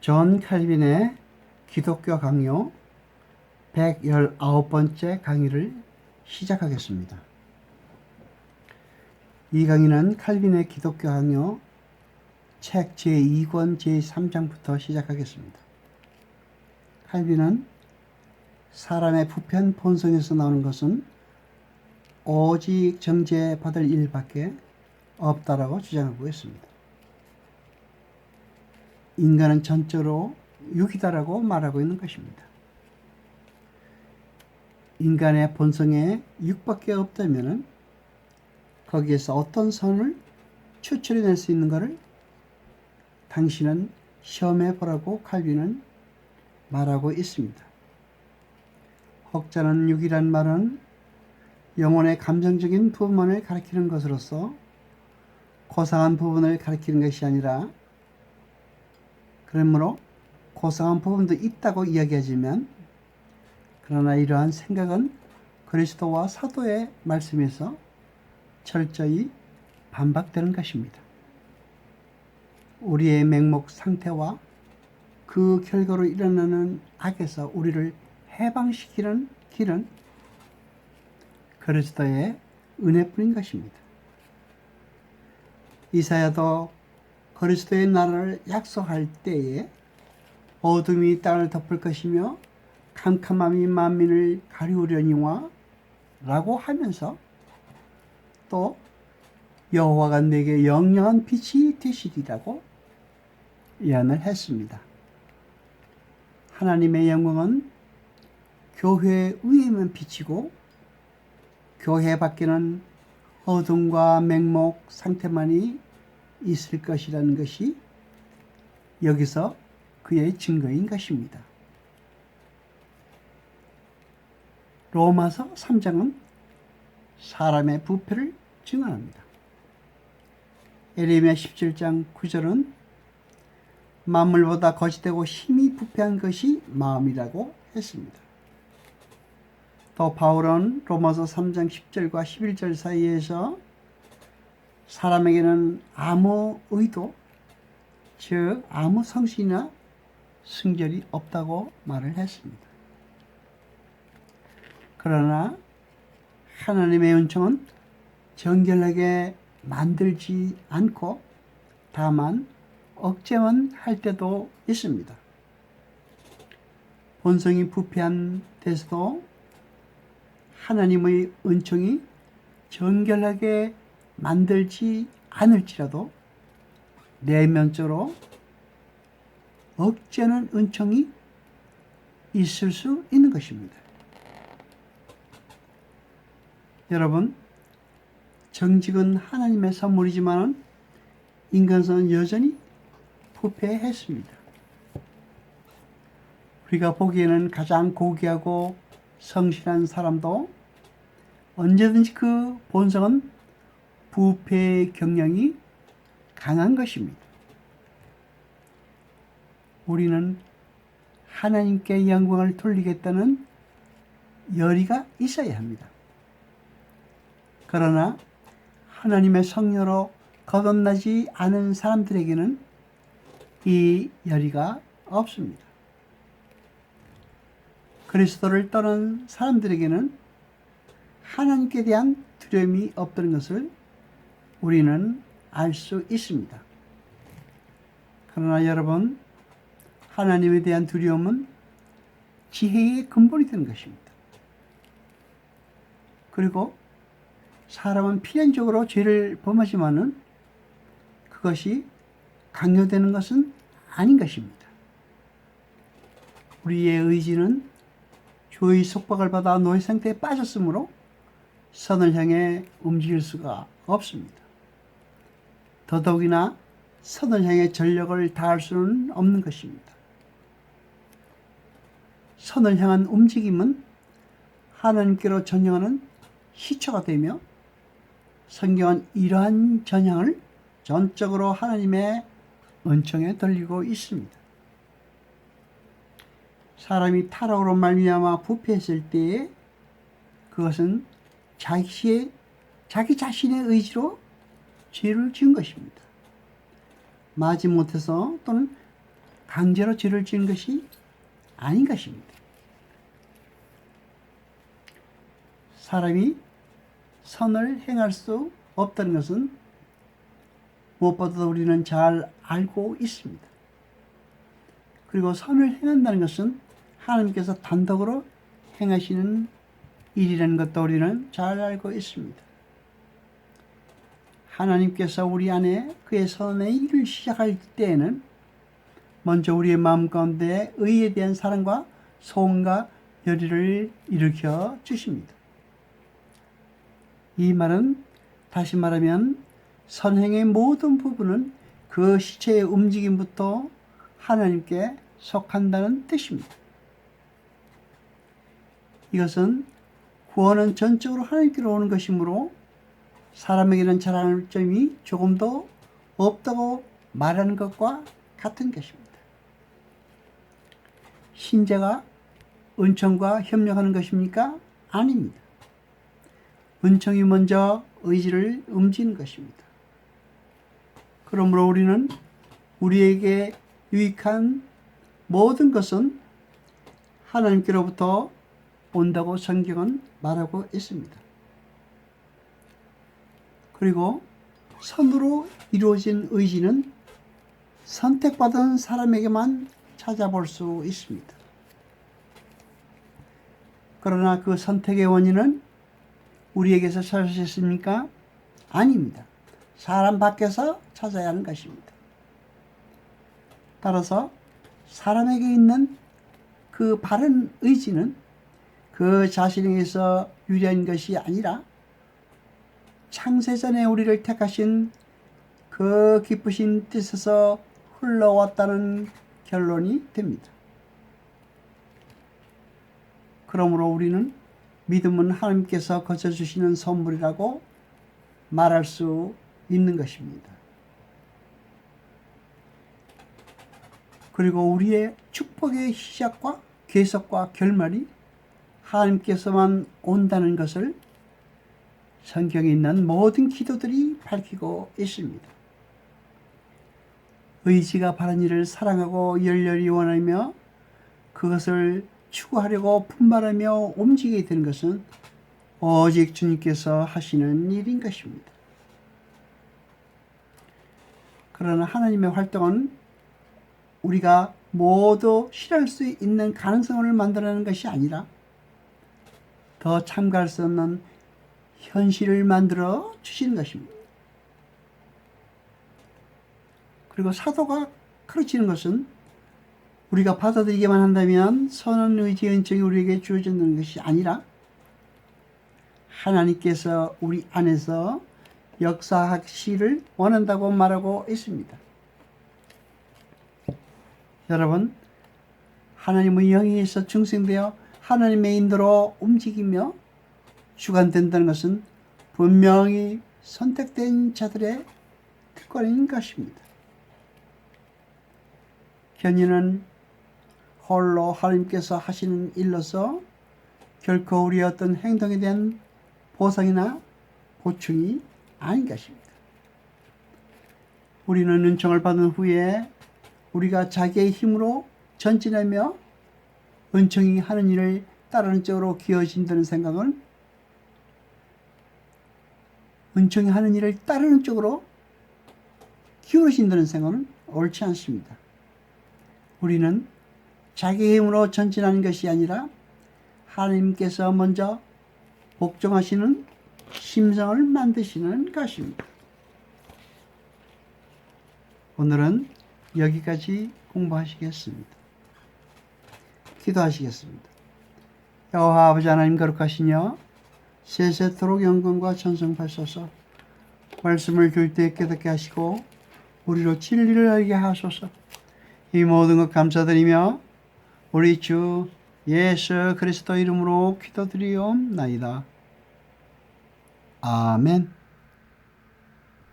존 칼빈의 기독교 강요 119번째 강의를 시작하겠습니다. 이 강의는 칼빈의 기독교 강요 책 제2권 제3장부터 시작하겠습니다. 칼빈은 사람의 부패한 본성에서 나오는 것은 오직 정죄받을 일밖에 없다라고 주장하고 있습니다. 인간은 전적으로 육이다라고 말하고 있는 것입니다. 인간의 본성에 육밖에 없다면 거기에서 어떤 선을 추출해낼 수 있는가를 당신은 시험해 보라고 칼빈은 말하고 있습니다. 혹자는 육이란 말은 영혼의 감정적인 부분만을 가리키는 것으로서 고상한 부분을 가리키는 것이 아니라, 그러므로 고상한 부분도 있다고 이야기하지만, 그러나 이러한 생각은 그리스도와 사도의 말씀에서 철저히 반박되는 것입니다. 우리의 맹목 상태와 그 결과로 일어나는 악에서 우리를 해방시키는 길은 그리스도의 은혜뿐인 것입니다. 이사야도 그리스도의 나라를 약속할 때에 어둠이 땅을 덮을 것이며 캄캄함이 만민을 가리우려니와 라고 하면서 또 여호와가 내게 영영한 빛이 되시리라고 예언을 했습니다. 하나님의 영광은 교회 위에만 비치고 교회 밖에는 어둠과 맹목 상태만이 있을 것이라는 것이 여기서 그의 증거인 것입니다. 로마서 3장은 사람의 부패를 증언합니다. 에레미야 17장 9절은 만물보다 거짓되고 힘이 부패한 것이 마음이라고 했습니다. 또 바울은 로마서 3장 10절과 11절 사이에서 사람에게는 아무 의도, 즉 아무 성실이나 순결이 없다고 말을 했습니다. 그러나 하나님의 은총은 정결하게 만들지 않고 다만 억제만 할 때도 있습니다. 본성이 부패한 데서도 하나님의 은총이 정결하게 만들지 않을지라도 내면적으로 억제하는 은총이 있을 수 있는 것입니다. 여러분, 정직은 하나님의 선물이지만 인간성은 여전히 부패했습니다. 우리가 보기에는 가장 고귀하고 성실한 사람도 언제든지 그 본성은 부패의 경향이 강한 것입니다. 우리는 하나님께 영광을 돌리겠다는 열의가 있어야 합니다. 그러나 하나님의 성녀로 거듭나지 않은 사람들에게는 이 열의가 없습니다. 그리스도를 떠난 사람들에게는 하나님께 대한 두려움이 없다는 것을 우리는 알 수 있습니다. 그러나 여러분, 하나님에 대한 두려움은 지혜의 근본이 되는 것입니다. 그리고 사람은 필연적으로 죄를 범하지만은 그것이 강요되는 것은 아닌 것입니다. 우리의 의지는 죄의 속박을 받아 노예 상태에 빠졌으므로 선을 향해 움직일 수가 없습니다. 더더욱이나 선을 향해 전력을 다할 수는 없는 것입니다. 선을 향한 움직임은 하나님께로 전향하는 시초가 되며, 성경은 이러한 전향을 전적으로 하나님의 은총에 돌리고 있습니다. 사람이 타락으로 말미암아 부패했을 때에 그것은 자기 자신의 의지로 죄를 지은 것입니다. 마지못해서 또는 강제로 죄를 지은 것이 아닌 것입니다. 사람이 선을 행할 수 없다는 것은 무엇보다도 우리는 잘 알고 있습니다. 그리고 선을 행한다는 것은 하나님께서 단독으로 행하시는 일이라는 것도 우리는 잘 알고 있습니다. 하나님께서 우리 안에 그의 선의 일을 시작할 때에는 먼저 우리의 마음 가운데 의에 대한 사랑과 소원과 열의를 일으켜 주십니다. 이 말은 다시 말하면 선행의 모든 부분은 그 시체의 움직임부터 하나님께 속한다는 뜻입니다. 이것은 구원은 전적으로 하나님께로 오는 것이므로 사람에게는 자랑할 점이 조금도 없다고 말하는 것과 같은 것입니다. 신자가 은총과 협력하는 것입니까? 아닙니다. 은총이 먼저 의지를 움직이는 것입니다. 그러므로 우리는 우리에게 유익한 모든 것은 하나님께로부터 온다고 성경은 말하고 있습니다. 그리고 선으로 이루어진 의지는 선택받은 사람에게만 찾아볼 수 있습니다. 그러나 그 선택의 원인은 우리에게서 찾을 수 있습니까? 아닙니다. 사람 밖에서 찾아야 하는 것입니다. 따라서 사람에게 있는 그 바른 의지는 그 자신에게서 유래한 것이 아니라 창세전에 우리를 택하신 그 기쁘신 뜻에서 흘러왔다는 결론이 됩니다. 그러므로 우리는 믿음은 하나님께서 거쳐주시는 선물이라고 말할 수 있는 것입니다. 그리고 우리의 축복의 시작과 계속과 결말이 하나님께서만 온다는 것을 성경에 있는 모든 기도들이 밝히고 있습니다. 의지가 바른 일을 사랑하고 열렬히 원하며 그것을 추구하려고 분발하며 움직이게 되는 것은 오직 주님께서 하시는 일인 것입니다. 그러나 하나님의 활동은 우리가 모두 실할 수 있는 가능성을 만들어내는 것이 아니라 더 참가할 수 없는 현실을 만들어 주시는 것입니다. 그리고 사도가 가르치는 것은 우리가 받아들이기만 한다면 선한 의지의 은총이 우리에게 주어진다는 것이 아니라 하나님께서 우리 안에서 역사하시기를 원한다고 말하고 있습니다. 여러분, 하나님의 영에서 중생되어 하나님의 인도로 움직이며 주관된다는 것은 분명히 선택된 자들의 특권인 것입니다. 견인은 홀로 하나님께서 하시는 일로서 결코 우리의 어떤 행동에 대한 보상이나 보충이 아닌 것입니다. 우리는 은총을 받은 후에 우리가 자기의 힘으로 전진하며 은총이 하는 일을 따르는 쪽으로 기어진다는 생각은 은총이 하는 일을 따르는 쪽으로 기울어진다는 생각은 옳지 않습니다. 우리는 자기의 힘으로 전진하는 것이 아니라 하나님께서 먼저 복종하시는 심성을 만드시는 것입니다. 오늘은 여기까지 공부하시겠습니다. 기도하시겠습니다. 여호와 아버지 하나님 거룩하시며 세세토록 영광과 찬송하소서. 말씀을 들을 때 깨닫게 하시고 우리로 진리를 알게 하소서. 이 모든 것 감사드리며 우리 주 예수 그리스도 이름으로 기도드리옵나이다. 아멘.